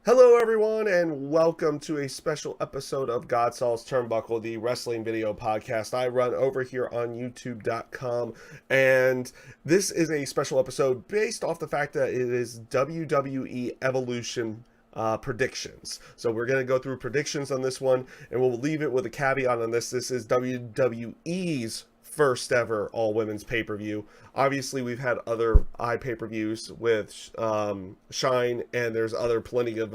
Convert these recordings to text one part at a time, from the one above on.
Hello everyone and welcome to a special episode of GodSaw's Turnbuckle, the wrestling video podcast I run over here on youtube.com, and this is a special episode based off the fact that it is WWE Evolution predictions. So we're going to go through predictions on this one, and we'll leave it with a caveat on this. This is WWE's first ever all women's pay-per-view. Obviously we've had other pay-per-views with Shine, and there's other plenty of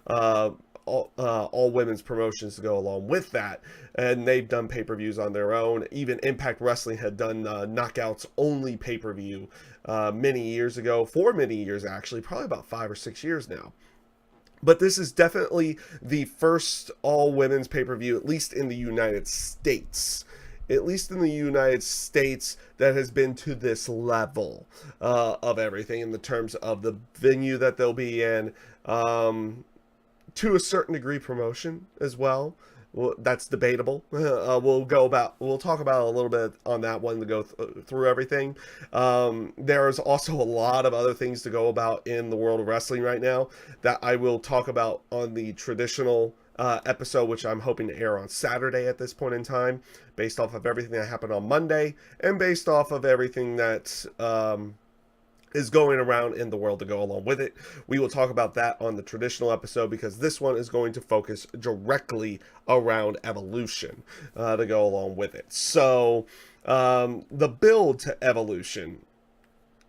all women's promotions to go along with that, and they've done pay-per-views on their own. Even Impact Wrestling had done knockouts only pay-per-view many years ago, for many years actually, probably about 5 or 6 years now. But this is definitely the first all women's pay-per-view, at least in the United States, that has been to this level of everything in the terms of the venue that they'll be in, to a certain degree promotion as well. Well, that's debatable. We'll talk about a little bit on that one to go through everything. There's also a lot of other things to go about in the world of wrestling right now that I will talk about on the traditional episode, which I'm hoping to air on Saturday at this point in time, based off of everything that happened on Monday and based off of everything that is going around in the world to go along with it. We will talk about that on the traditional episode, because this one is going to focus directly around Evolution to go along with it. So the build to Evolution,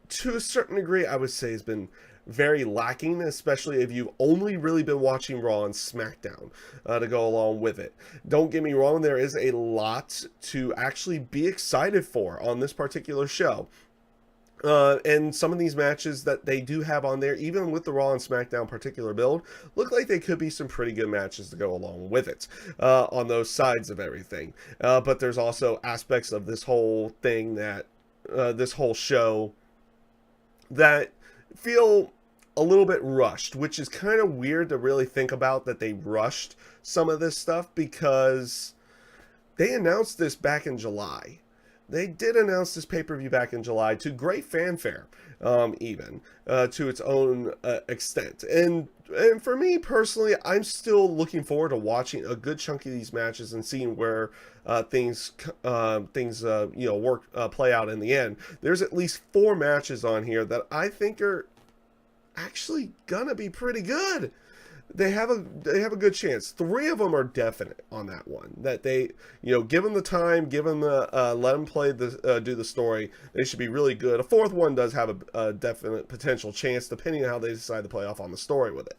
to a certain degree, I would say has been very lacking, especially if you've only really been watching Raw and SmackDown to go along with it. Don't get me wrong, there is a lot to actually be excited for on this particular show. And some of these matches that they do have on there, even with the Raw and SmackDown particular build, look like they could be some pretty good matches to go along with it on those sides of everything. But there's also aspects of this whole thing that, this whole show, that feel a little bit rushed, which is kind of weird to really think about, that they rushed some of this stuff, because they announced this back in July. They did announce this pay-per-view back in July to great fanfare, even to its own extent. And for me personally, I'm still looking forward to watching a good chunk of these matches and seeing where things play out in the end. There's at least 4 matches on here that I think are actually gonna be pretty good. They have a good chance. 3 of them are definite on that one. That they, give them the time, give them the let them play do the story. They should be really good. A 4th one does have a definite potential chance, depending on how they decide to play off on the story with it,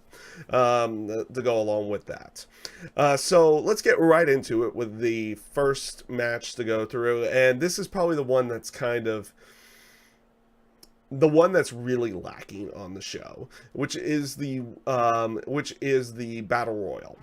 to go along with that. So let's get right into it with the first match to go through, and this is probably the one that's really lacking on the show, which is the Battle Royal.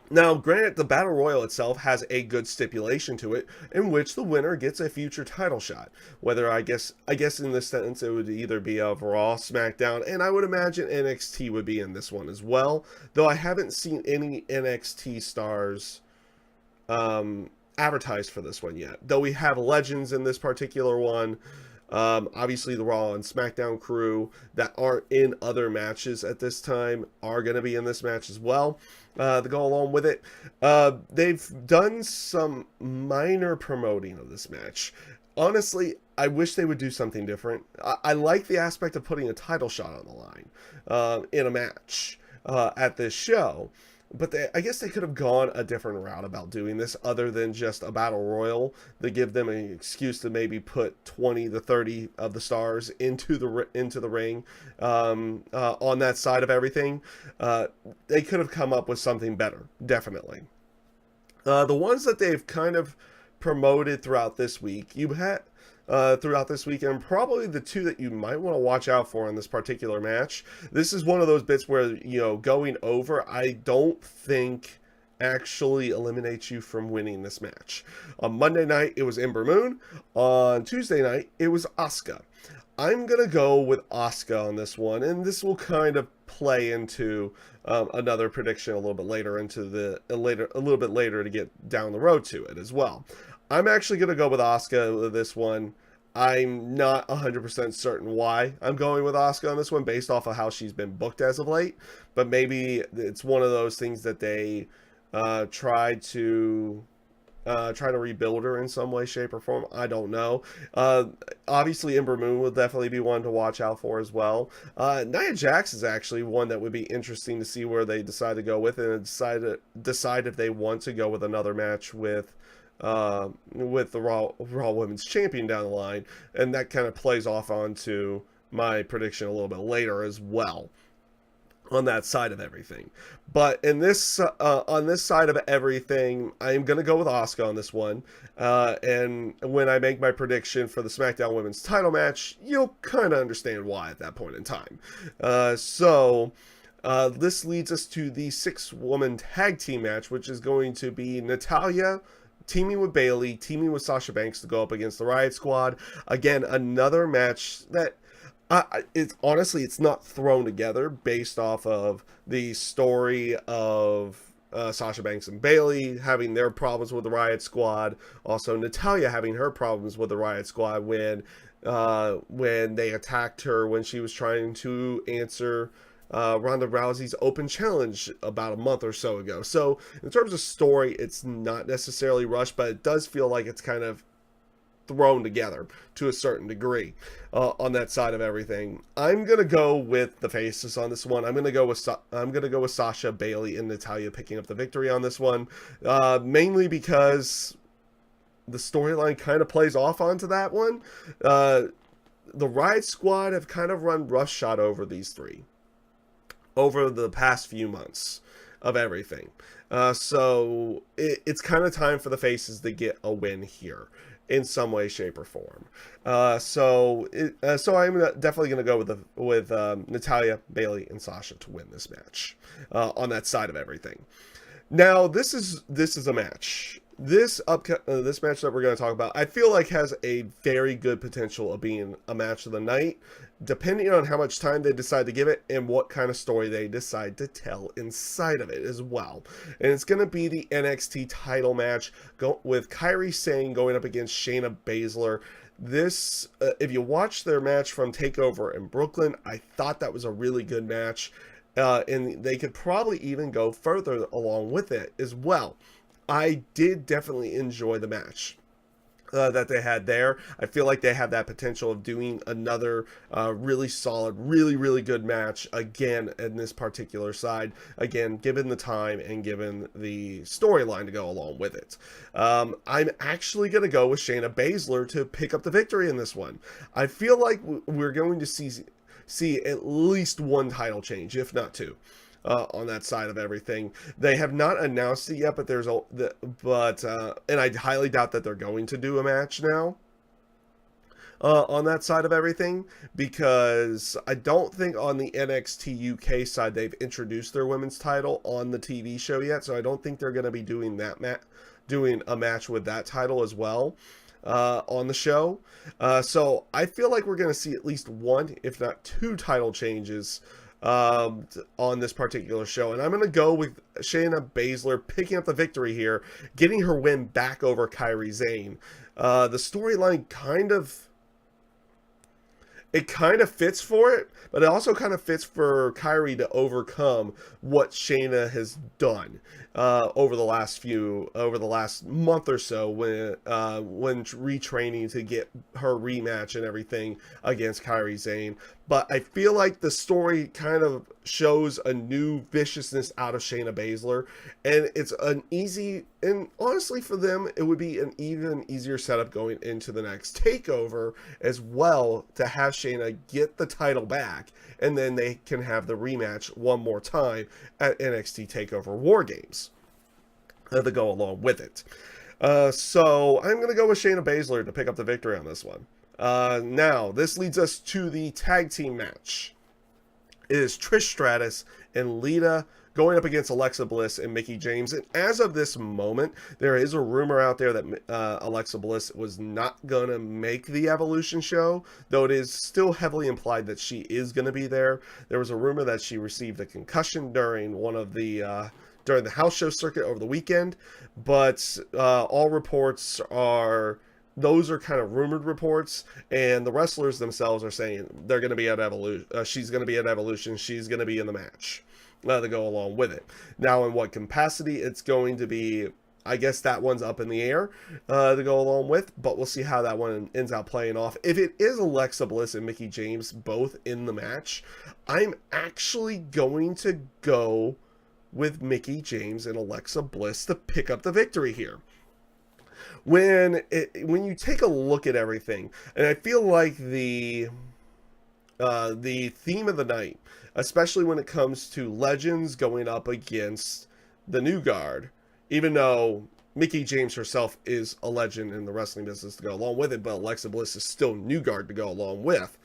Now, granted, the Battle Royal itself has a good stipulation to it, in which the winner gets a future title shot. Whether I guess in this sentence it would either be of Raw, SmackDown, and I would imagine NXT would be in this one as well. Though I haven't seen any NXT stars advertised for this one yet. Though we have legends in this particular one. Obviously, the Raw and SmackDown crew that aren't in other matches at this time are going to be in this match as well to go along with it. They've done some minor promoting of this match. Honestly, I wish they would do something different. I like the aspect of putting a title shot on the line in a match at this show. But I guess they could have gone a different route about doing this, other than just a battle royal, to give them an excuse to maybe put 20 to 30 of the stars into the ring on that side of everything. They could have come up with something better, definitely. The ones that they've kind of promoted throughout this week, and probably the 2 that you might want to watch out for in this particular match. This is one of those bits where, going over, I don't think actually eliminates you from winning this match. On Monday night, it was Ember Moon. On Tuesday night, it was Asuka. I'm going to go with Asuka on this one, and this will kind of play into another prediction a little bit later to get down the road to it as well. I'm actually going to go with Asuka with this one. I'm not 100% certain why I'm going with Asuka on this one based off of how she's been booked as of late. But maybe it's one of those things that they tried to try to rebuild her in some way, shape, or form. I don't know. Uh, Obviously, Ember Moon will definitely be one to watch out for as well. Nia Jax is actually one that would be interesting to see where they decide to go with it and decide if they want to go with another match with the Raw Women's Champion down the line, and that kind of plays off onto my prediction a little bit later as well on that side of everything. But in this on this side of everything, I'm gonna go with Asuka on this one. And when I make my prediction for the SmackDown Women's Title match, you'll kind of understand why at that point in time. This leads us to the 6-woman tag team match, which is going to be Natalya teaming with Bayley, teaming with Sasha Banks to go up against the Riot Squad. Again, another match that it's honestly, it's not thrown together based off of the story of Sasha Banks and Bayley having their problems with the Riot Squad. Also, Natalya having her problems with the Riot Squad when they attacked her when she was trying to answer Ronda Rousey's open challenge about a month or so ago. So in terms of story, it's not necessarily rushed, but it does feel like it's kind of thrown together to a certain degree on that side of everything. I'm gonna go with the faces on this one. I'm gonna go with Sasha, Bayley, and Natalya picking up the victory on this one, mainly because the storyline kind of plays off onto that one. The Riot Squad have kind of run roughshod over these three over the past few months of everything. So it's kind of time for the faces to get a win here in some way, shape, or form. So I'm definitely going to go with Natalya, Bayley, and Sasha to win this match on that side of everything. Now, this is a match. This match that we're going to talk about, I feel like has a very good potential of being a match of the night, depending on how much time they decide to give it and what kind of story they decide to tell inside of it as well. And it's going to be the NXT title match with Kairi Sane going up against Shayna Baszler. This, if you watch their match from TakeOver in Brooklyn, I thought that was a really good match, and they could probably even go further along with it as well. I did definitely enjoy the match that they had there. I feel like they have that potential of doing another really solid, really good match again in this particular side. Again, given the time and given the storyline to go along with it. I'm actually going to go with Shayna Baszler to pick up the victory in this one. I feel like we're going to see at least one title change, if not two. On that side of everything. They have not announced it yet, but and I highly doubt that they're going to do a match now on that side of everything, because I don't think on the NXT UK side they've introduced their women's title on the TV show yet, so I don't think they're going to be doing doing a match with that title as well on the show. So I feel like we're going to see at least one, if not two, title changes on this particular show, and I'm going to go with Shayna Baszler picking up the victory here, getting her win back over Kairi Sane. The storyline kind of fits for it, but it also kind of fits for Kairi to overcome what Shayna has done over the last month or so when retraining to get her rematch and everything against Kairi Sane. But I feel like the story kind of shows a new viciousness out of Shayna Baszler, and it's and honestly for them, it would be an even easier setup going into the next TakeOver as well, to have Shayna get the title back, and then they can have the rematch one more time at NXT TakeOver War Games to go along with it. So I'm going to go with Shayna Baszler to pick up the victory on this one. Now, this leads us to the tag team match. It is Trish Stratus and Lita going up against Alexa Bliss and Mickie James. And as of this moment, there is a rumor out there that Alexa Bliss was not going to make the Evolution show, though it is still heavily implied that she is going to be there. There was a rumor that she received a concussion during during the house show circuit over the weekend, but all reports are those are kind of rumored reports, and the wrestlers themselves are saying they're going to be at Evolution. She's going to be at Evolution. She's going to be in the match to go along with it. Now, in what capacity it's going to be, I guess that one's up in the air to go along with, but we'll see how that one ends up playing off. If it is Alexa Bliss and Mickie James both in the match, I'm actually going to go with Mickie James and Alexa Bliss to pick up the victory here. When you take a look at everything, and I feel like the theme of the night, especially when it comes to legends going up against the new guard, even though Mickie James herself is a legend in the wrestling business to go along with it, but Alexa Bliss is still new guard to go along with.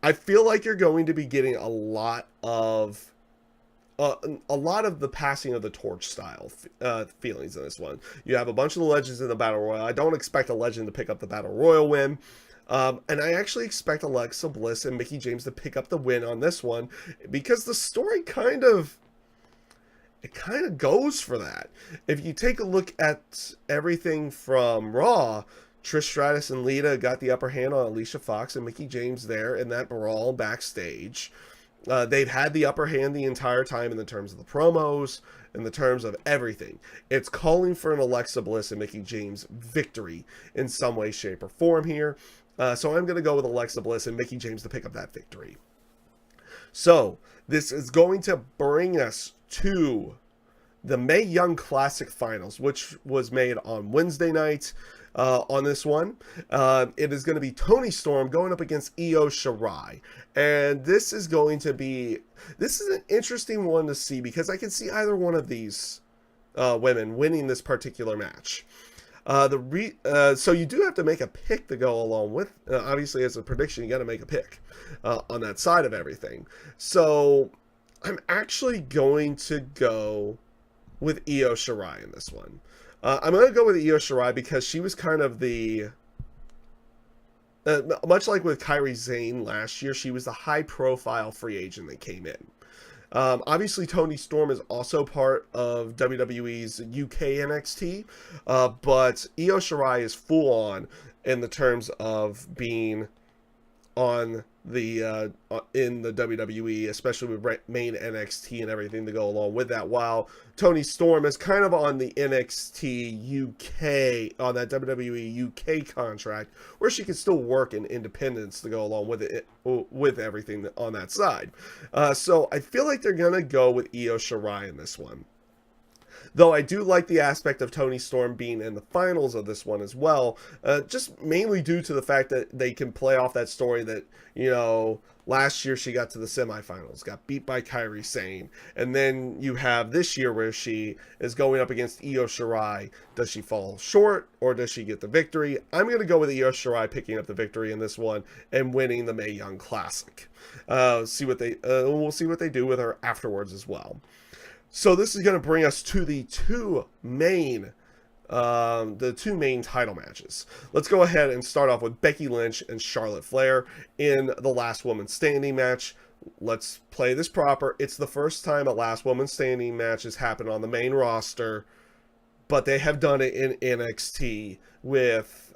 I feel like you're going to be getting a lot of the passing of the torch style feelings in this one. You have a bunch of the legends in the Battle Royal. I don't expect a legend to pick up the Battle Royal win. And I actually expect Alexa Bliss and Mickie James to pick up the win on this one, because the story kind of goes for that. If you take a look at everything from Raw, Trish Stratus and Lita got the upper hand on Alicia Fox and Mickie James there in that brawl backstage. They've had the upper hand the entire time in the terms of the promos, in the terms of everything. It's calling for an Alexa Bliss and Mickie James victory in some way, shape, or form here. So I'm going to go with Alexa Bliss and Mickie James to pick up that victory. So this is going to bring us to the Mae Young Classic Finals, which was made on Wednesday night. On this one, it is going to be Toni Storm going up against Io Shirai, and this is an interesting one to see, because I can see either one of these women winning this particular match. So you do have to make a pick to go along with. Obviously, as a prediction, you got to make a pick on that side of everything. So I'm actually going to go with Io Shirai in this one. I'm going to go with Io Shirai because she was kind of the... much like with Kairi Sane last year, she was the high-profile free agent that came in. Obviously, Toni Storm is also part of WWE's UK NXT, but Io Shirai is full-on in the terms of being on the in the WWE, especially with main NXT and everything to go along with that, while Toni Storm is kind of on the NXT UK, on that WWE UK contract, where she can still work in independence to go along with it, with everything on that side. So I feel like they're gonna go with Io Shirai in this one. Though I do like the aspect of Toni Storm being in the finals of this one as well, just mainly due to the fact that they can play off that story that, you know, last year she got to the semifinals, got beat by Kairi Sane, and then you have this year where she is going up against Io Shirai. Does she fall short, or does she get the victory? I'm going to go with Io Shirai picking up the victory in this one and winning the Mae Young Classic. We'll see what they do with her afterwards as well. So this is going to bring us to the two main title matches. Let's go ahead and start off with Becky Lynch and Charlotte Flair in the Last Woman Standing match. Let's play this proper. It's the first time a Last Woman Standing match has happened on the main roster, but they have done it in NXT with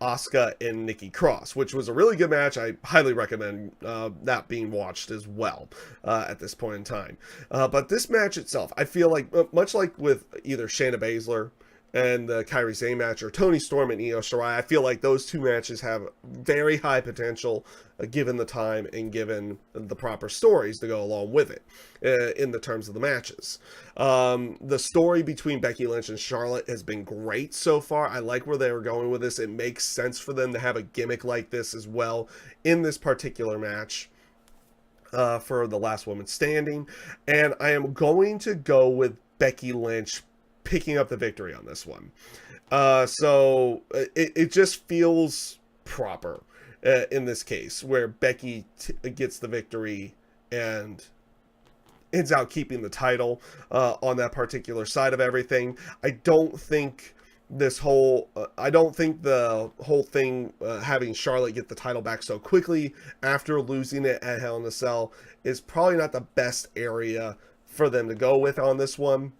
Asuka and Nikki Cross, which was a really good match. I highly recommend that being watched as well at this point in time. But this match itself, I feel like, much like with either Shayna Baszler and the Kairi Sane match, or Toni Storm and Io Shirai, I feel like those two matches have very high potential given the time and given the proper stories to go along with it in the terms of the matches. The story between Becky Lynch and Charlotte has been great so far. I like where they were going with this. It makes sense for them to have a gimmick like this as well in this particular match for the Last Woman Standing. And I am going to go with Becky Lynch picking up the victory on this one. So it just feels proper in this case, where Becky gets the victory and ends out keeping the title on that particular side of everything. I don't think the whole thing having Charlotte get the title back so quickly after losing it at Hell in a Cell is probably not the best area for them to go with on this one.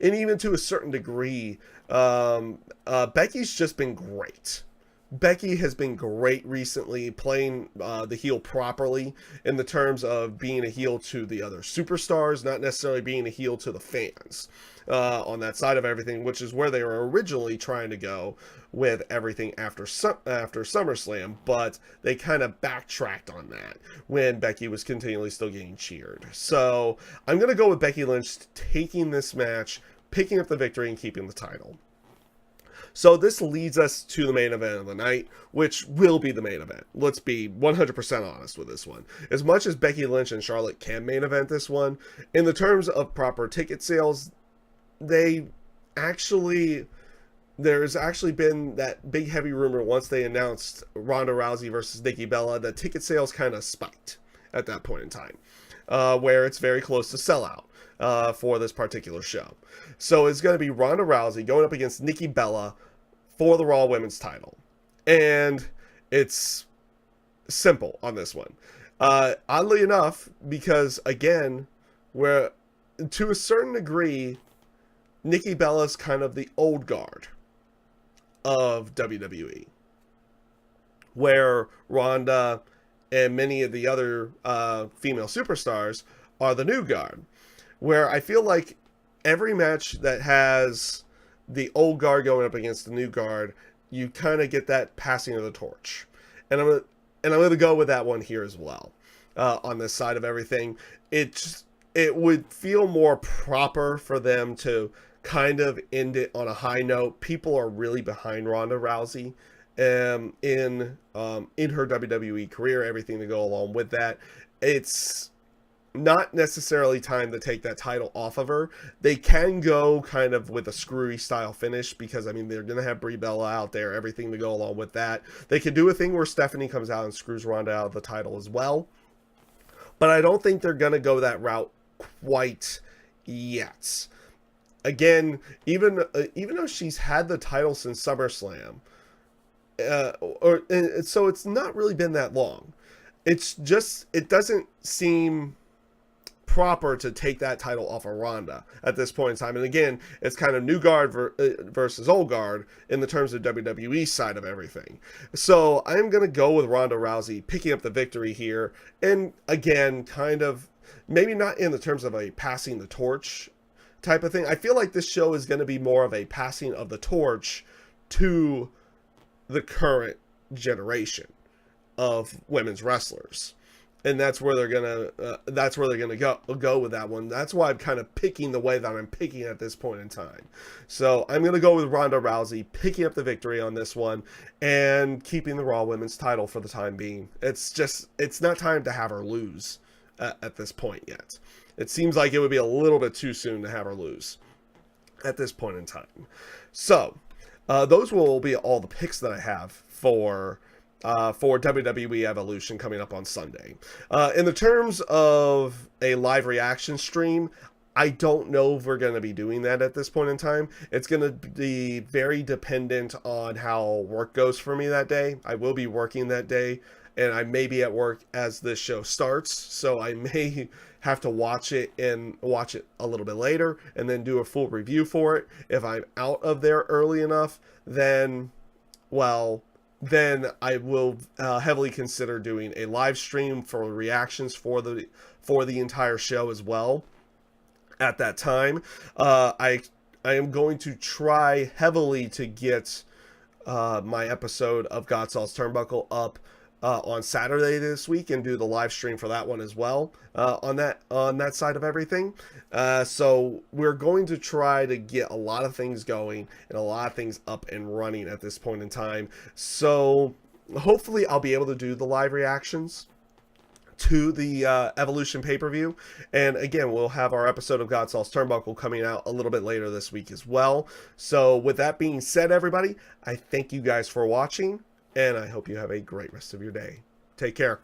And even to a certain degree, Becky's just been great. Becky has been great recently, playing the heel properly in the terms of being a heel to the other superstars, not necessarily being a heel to the fans on that side of everything, which is where they were originally trying to go with everything after SummerSlam, but they kind of backtracked on that when Becky was continually still getting cheered. So I'm going to go with Becky Lynch taking this match, picking up the victory, and keeping the title. So this leads us to the main event of the night, which will be the main event. Let's be 100% honest with this one. As much as Becky Lynch and Charlotte can main event this one, in the terms of proper ticket sales, there's actually been that big heavy rumor once they announced Ronda Rousey versus Nikki Bella that ticket sales kind of spiked at that point in time, where it's very close to sellout for this particular show. So it's going to be Ronda Rousey going up against Nikki Bella for the Raw Women's title. And it's simple on this one. Oddly enough, because again, where to a certain degree, Nikki Bella's kind of the old guard of WWE, where Ronda and many of the other female superstars are the new guard. Where I feel like every match that has the old guard going up against the new guard, you kind of get that passing of the torch. And I'm gonna go with that one here as well. On this side of everything, it would feel more proper for them to kind of end it on a high note. People are really behind Ronda Rousey in her WWE career, everything to go along with that. It's not necessarily time to take that title off of her. They can go kind of with a screwy style finish because, I mean, they're going to have Brie Bella out there, everything to go along with that. They could do a thing where Stephanie comes out and screws Ronda out of the title as well. But I don't think they're going to go that route quite yet. Again, even though she's had the title since SummerSlam, so it's not really been that long. It's just, it doesn't seem proper to take that title off of Ronda at this point in time. And again, it's kind of new guard versus old guard in the terms of WWE side of everything. So I'm going to go with Ronda Rousey picking up the victory here. And again, kind of maybe not in the terms of a passing the torch type of thing. I feel like this show is going to be more of a passing of the torch to the current generation of women's wrestlers. And that's where they're gonna go with that one. That's why I'm kind of picking the way that I'm picking at this point in time. So I'm gonna go with Ronda Rousey picking up the victory on this one and keeping the Raw Women's title for the time being. It's not time to have her lose at this point yet. It seems like it would be a little bit too soon to have her lose at this point in time. So those will be all the picks that I have for WWE Evolution coming up on Sunday. In the terms of a live reaction stream, I don't know if we're going to be doing that at this point in time. It's going to be very dependent on how work goes for me that day. I will be working that day, and I may be at work as this show starts, so I may have to watch it a little bit later and then do a full review for it. If I'm out of there early enough, then I will heavily consider doing a live stream for reactions for the entire show as well. At that time, I am going to try heavily to get my episode of GodSaw's Turnbuckle up on Saturday this week and do the live stream for that one as well on that side of everything. So we're going to try to get a lot of things going and a lot of things up and running at this point in time. So hopefully I'll be able to do the live reactions to the Evolution pay-per-view. And again, we'll have our episode of GodSaw's Turnbuckle coming out a little bit later this week as well. So with that being said, everybody, I thank you guys for watching, and I hope you have a great rest of your day. Take care.